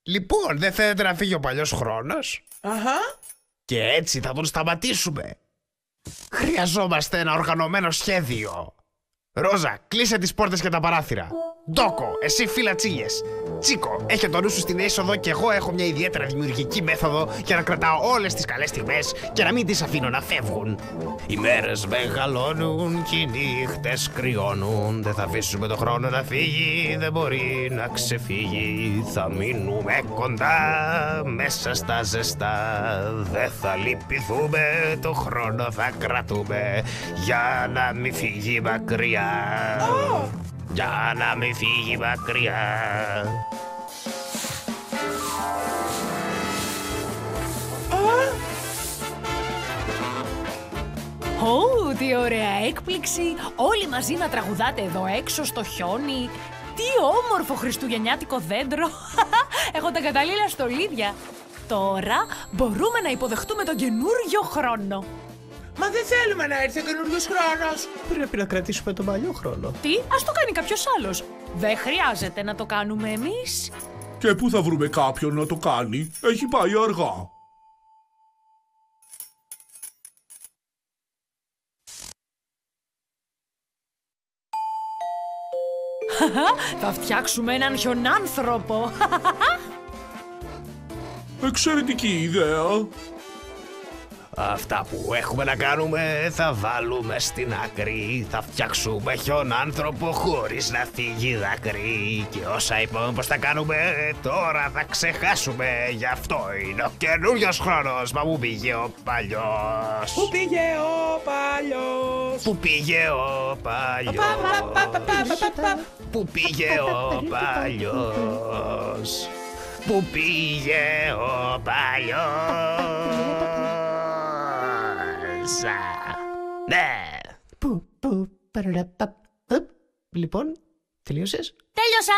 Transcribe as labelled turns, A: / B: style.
A: Λοιπόν, δεν θέλετε να φύγει ο παλιός χρόνος?
B: Αχα.
A: Και έτσι θα τον σταματήσουμε. Χρειαζόμαστε ένα οργανωμένο σχέδιο. Ρόζα, κλείσε τις πόρτες και τα παράθυρα. Ντόκο, εσύ φύλλα τσίγες. Τσίκο, έχε το νου σου στην είσοδο και εγώ έχω μια ιδιαίτερα δημιουργική μέθοδο για να κρατάω όλες τις καλές στιγμές και να μην τις αφήνω να φεύγουν. Οι μέρες μεγαλώνουν και οι νύχτες κρυώνουν. Δεν θα αφήσουμε το χρόνο να φύγει, δεν μπορεί να ξεφύγει. Θα μείνουμε κοντά μέσα στα ζεστά. Δεν θα λυπηθούμε, το χρόνο θα κρατούμε για να μην φύγει μακριά. Για να μην φύγει μακριά.
C: Ω, τι ωραία έκπληξη! Όλοι μαζί να τραγουδάτε εδώ έξω στο χιόνι. Τι όμορφο χριστουγεννιάτικο δέντρο! Έχω τα κατάλληλα στολίδια. Τώρα μπορούμε να υποδεχτούμε τον καινούριο χρόνο.
B: Μα δεν θέλουμε να έρθει ο καινούριος χρόνος.
A: Πρέπει να κρατήσουμε τον παλιό χρόνο.
C: Τι, ας το κάνει κάποιος άλλος. Δεν χρειάζεται να το κάνουμε εμείς.
D: Και πού θα βρούμε κάποιον να το κάνει? Έχει πάει αργά.
C: Θα φτιάξουμε έναν χιονάνθρωπο.
D: Εξαιρετική ιδέα.
A: Αυτά που έχουμε να κάνουμε θα βάλουμε στην άκρη. Θα φτιάξουμε χιονάνθρωπο χωρίς να φύγει δάκρυ. Και όσα είπαμε πως θα κάνουμε τώρα θα ξεχάσουμε. Γι' αυτό είναι ο καινούριος χρόνος. Μα πού πήγε ο παλιός?
B: Πού πήγε ο παλιός?
A: Πού πήγε ο παλιός? Πού πήγε ο παλιός? Πού πήγε ο παλιός? Ναι. Λοιπόν, τελείωσες?
C: Τέλειωσα!